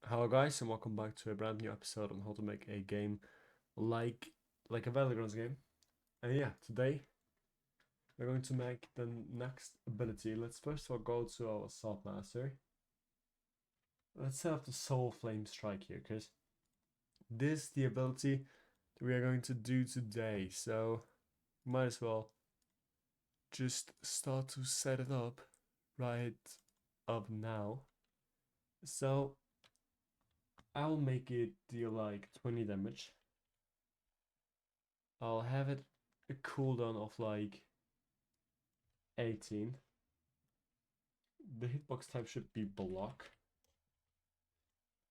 Hello guys and welcome back to a brand new episode on how to make a game like a Battlegrounds game. And yeah, today we're going to make the next ability. Let's first of all go to our Assault Master. Let's set up the Soul Flame Strike here, because this is the ability that we are going to do today. So might as well just start to set it up right up now. So I'll make it deal like 20 damage. I'll have it a cooldown of like 18. The hitbox type should be block.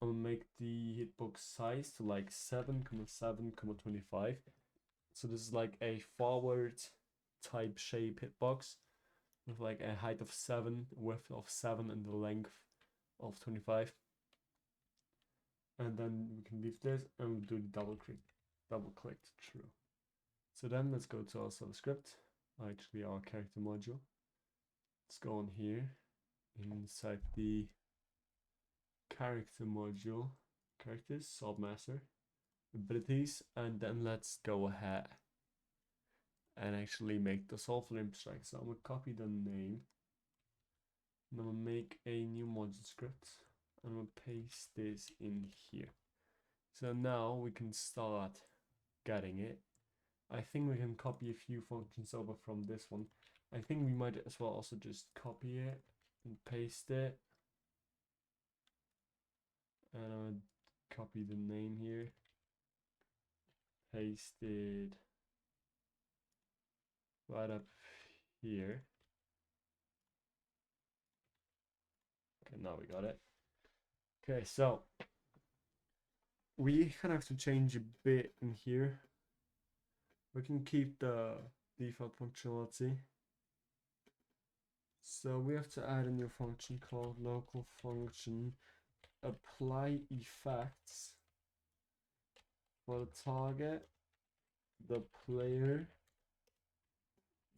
I'll make the hitbox size to like 7,7,25. So this is like a forward type shape hitbox with like a height of 7, width of 7, and the length of 25. And then we can leave this and we'll do the double click true. So then let's go to our script, actually our character module. Let's go on here inside the character module, characters, submaster, abilities, and then let's go ahead and actually make the soul flame strike. So I'm gonna copy the name and I'm gonna make a new module script and I'm gonna paste this in here. So now we can start getting it. I think we can copy a few functions over from this one. I think we might as well also just copy it and paste it. And I'll copy the name here, paste it right up here. Okay, now we got it. Okay, so we kind of have to change a bit in here. We can keep the default functionality. So we have to add a new function called local function apply effects for the target, the player,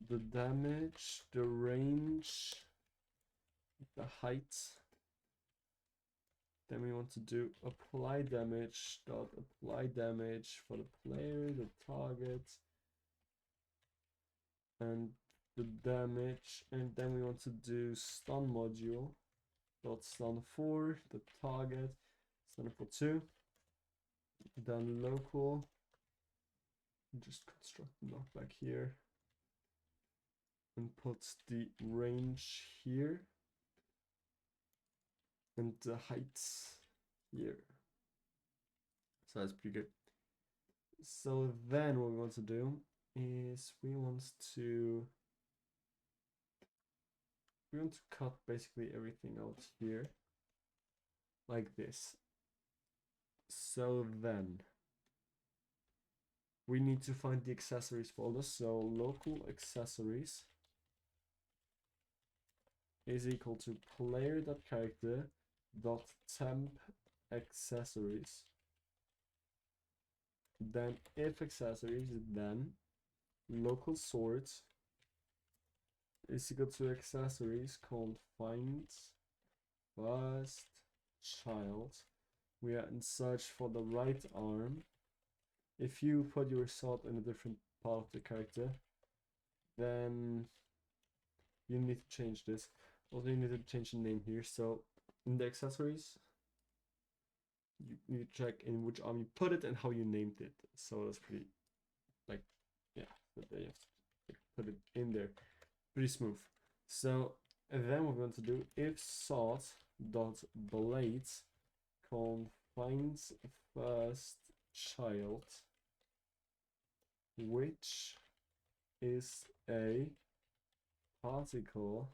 the damage, the range, the height. Then we want to do apply damage dot apply damage for the player, the target, and the damage. And then we want to do stun module dot stun for the target, stun for 2. Then local, just construct the knockback here and put the range here and the height here. So that's pretty good. So then what we want to do is we want to cut basically everything out here like this. So then we need to find the accessories folder. So local accessories is equal to player.character.temp accessories. Then if accessories, then local sort is equal to accessories called find first child. We are in search for the right arm. If you put your sword in a different part of the character, then you need to change this. Also, you need to change the name here. So in the accessories, you need to check in which arm you put it and how you named it. So that's pretty, like, yeah, but you have to put it in there. Pretty smooth. So and then what we're going to do, if sword dot blades confines first child, which is a particle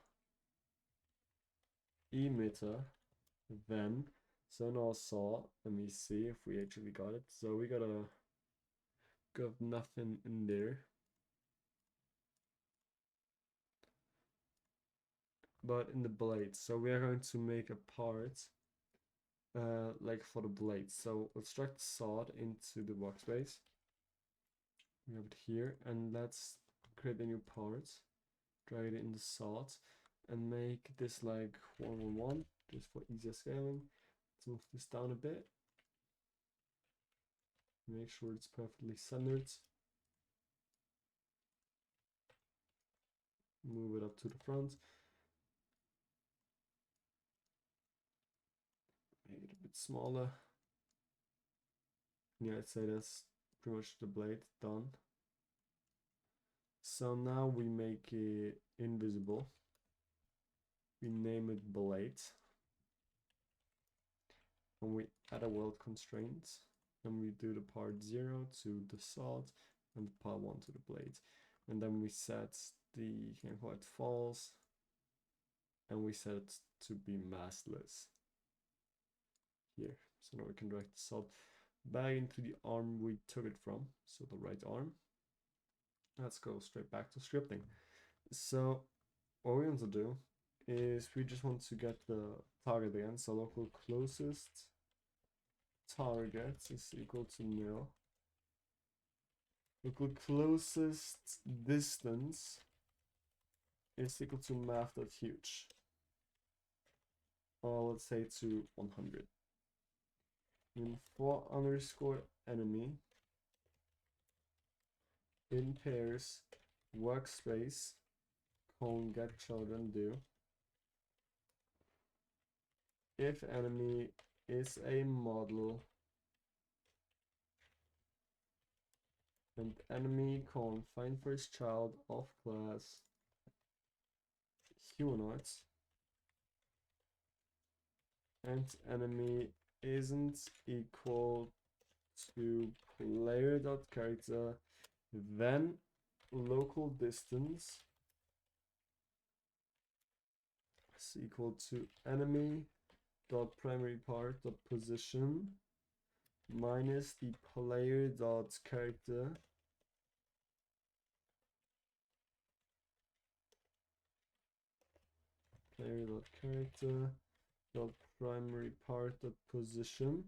emitter, then so now saw, let me see if we actually got it. So we got nothing in there, but in the blades. So we are going to make a part like for the blades. So let's drag the sword into the workspace. We have it here, and let's create a new part, drag it in the sword, and make this like 111 just for easier scaling. Let's move this down a bit. Make sure it's perfectly centered. Move it up to the front. Make it a bit smaller. Yeah, I'd say that's pretty much the blade done. So now we make it invisible. We name it blade. And we add a world constraint. And we do the part 0 to the salt and the part 1 to the blade. And then we set the white false. And we set it to be maskless. Here. So now we can direct the salt back into the arm we took it from. So the right arm. Let's go straight back to scripting. So what we want to do is we just want to get the target again. So local closest target is equal to 0. Local closest distance is equal to math.huge. Or let's say to 100. And for underscore enemy in pairs workspace get children do if enemy is a model and enemy find first child of class humanoids and enemy isn't equal to player.character, then local distance is equal to enemy dot primary part dot position minus the player dot character dot primary part dot position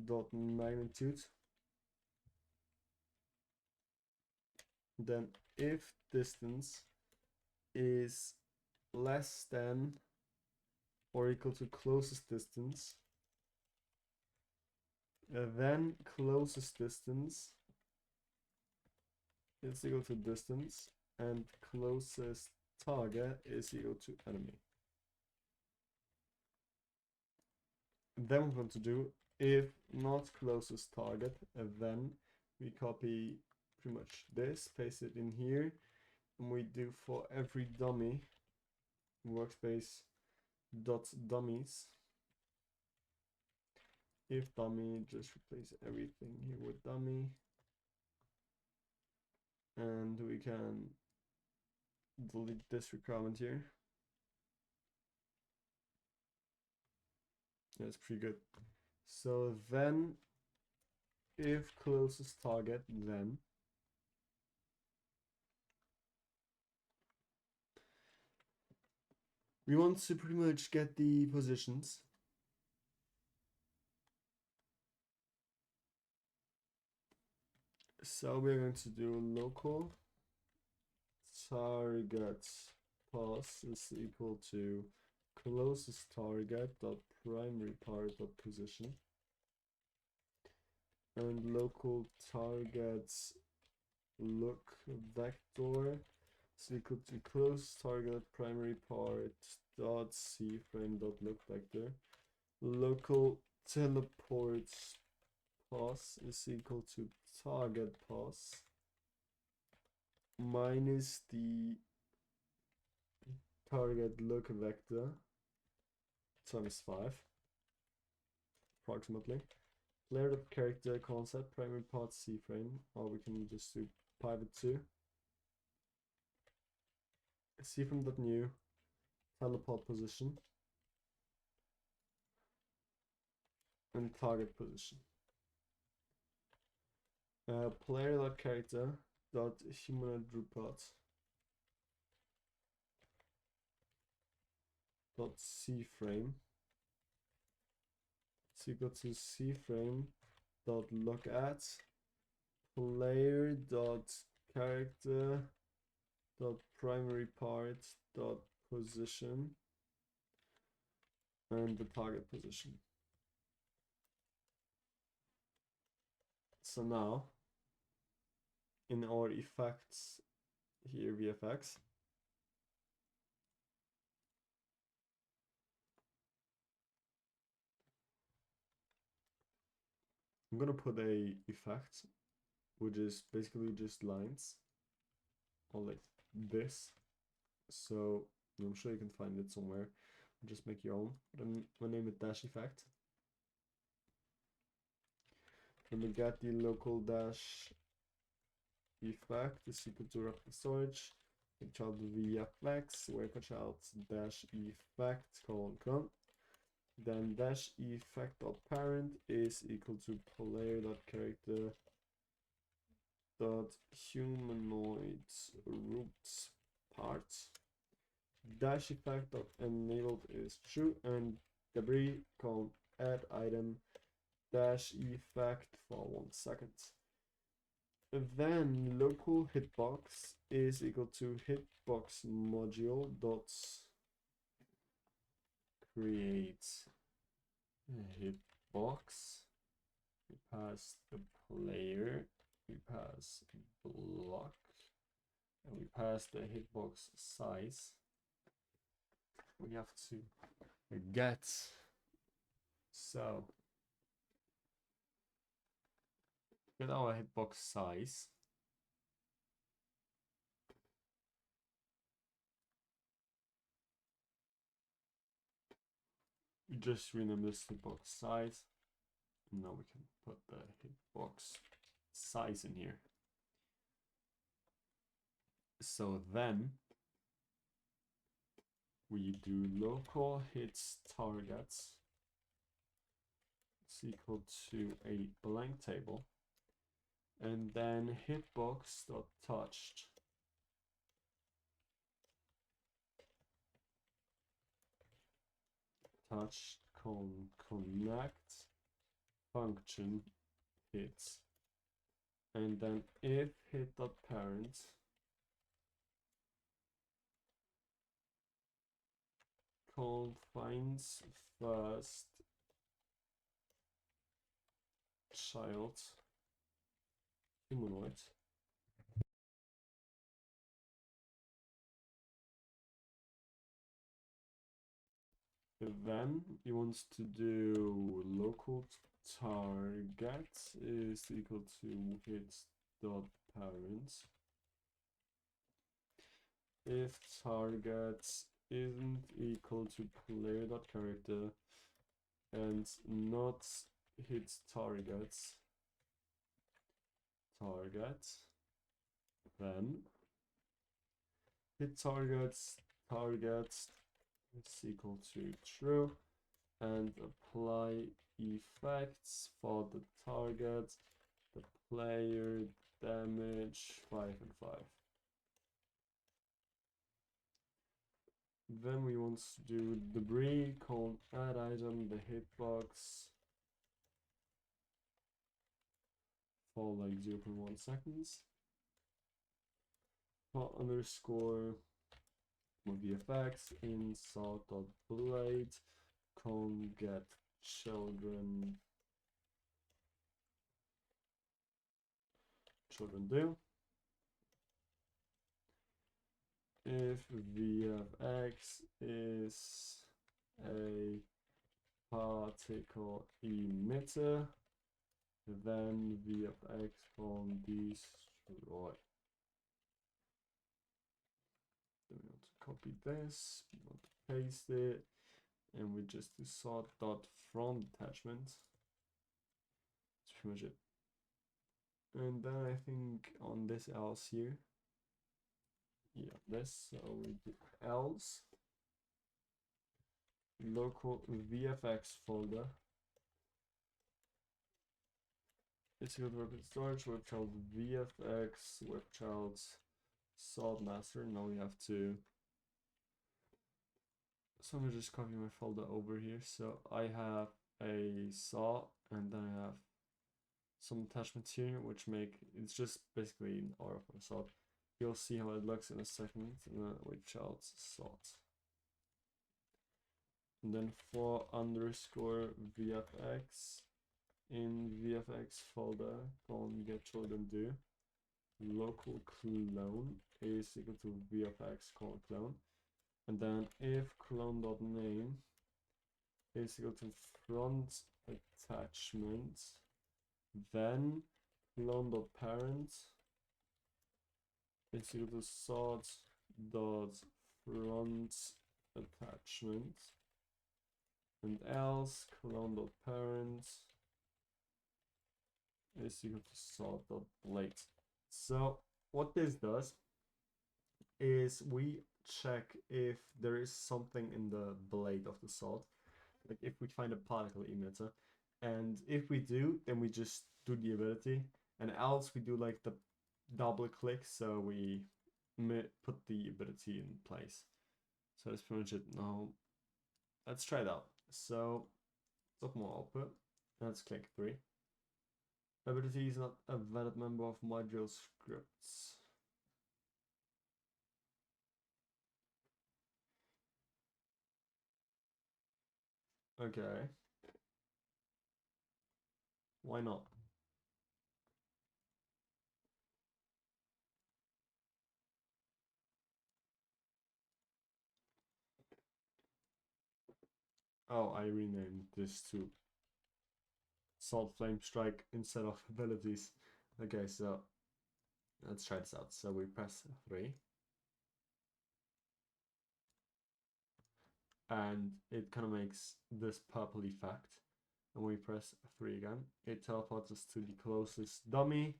dot magnitude. Then if distance is less than or equal to closest distance, then closest distance is equal to distance and closest target is equal to enemy. Then we want to do if not closest target, then we copy pretty much this, paste it in here, and we do for every dummy workspace dot dummies. If dummy, just replace everything here with dummy, and we can delete this requirement here. That's pretty good. So then if closest target, then we want to pretty much get the positions. So we're going to do local target pass is equal to closest target dot primary part dot position, and local targets look vector is equal to closest target primary part dot c frame dot look vector. Local teleport pass is equal to target pass minus the target look vector times 5 approximately. Player of character concept primary part c frame, or we can just do pivot 2 c frame dot new teleport position and target position. Player dot character dot humanoid report dot c frame is equal to c frame dot look at player dot character dot primary part dot position and the target position. So now in our effects here, VFX, I'm gonna put a effect which is basically just lines or like this. So I'm sure you can find it somewhere. Just make your own. Then we'll name it dash effect. And we get the local dash effect is equal to reference storage, child VFX, where child dash effect colon. Then dash effect dot parent is equal to player dot character dot humanoid roots parts. Dash effect dot enabled is true, and debris colon add item dash effect for 1 second. Then local hitbox is equal to hitbox module dot create hitbox. We pass the player, we pass block, and we pass the hitbox size. We have to get, so get our hitbox size. We just rename this hitbox size. And now we can put the hitbox size in here. So then we do local hits targets. It's equal to a blank table. And then hitbox dot touched. Touched connect function hits. And then if hit dot parent finds first child humanoid, then he wants to do local target is equal to hits dot parent if target isn't equal to player dot character and not hits target, then hit targets is equal to true, and apply effects for the target, the player damage 5 and 5. Then we want to do debris colon add item the hitbox for like 0.1 seconds. For underscore VFX insert.blade con get children do. If VFX is a particle emitter, then VFX con destroy. Then we want to copy this, we want to paste it, and we just do sort dot from attachment. That's pretty much it. And then I think on this else here, yeah, this, so we do else local VFX folder. It's equal to record storage with child VFX with child sort master. Now we have to. So I'm gonna just copy my folder over here. So I have a saw, and then I have some attachments here, which make it's just basically an R for a saw. You'll see how it looks in a second. With child sort. and then for underscore VFX in VFX folder on get children do local clone is equal to VFX clone, and then if clone.name is equal to front attachment, then clone.parent is equal to sort dot front attachment, and else clone.parent is equal to sort.blade. So what this does is we check if there is something in the blade of the salt, like if we find a particle emitter, and if we do, then we just do the ability, and else we do like the double click, so we put the ability in place. So that's pretty much it. Now let's try it out. So let's open more output. Let's click 3. Ability is not a valid member of module scripts. Okay. Why not? Oh, I renamed this to Salt Flame Strike instead of abilities. Okay, so let's try this out. So we press 3. And it kind of makes this purple effect. And we press 3 again. It teleports us to the closest dummy.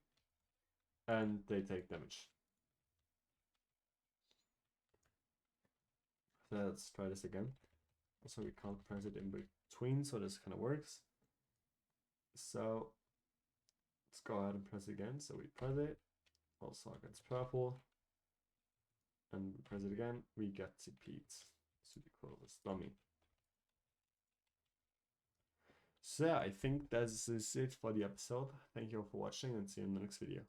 And they take damage. So let's try this again. Also, we can't press it in between, so this kind of works. So let's go ahead and press it again. So we press it. Also gets purple. And we press it again. We get TP'd to the closest dummy. So yeah, I think that is it for the episode. Thank you all for watching and see you in the next video.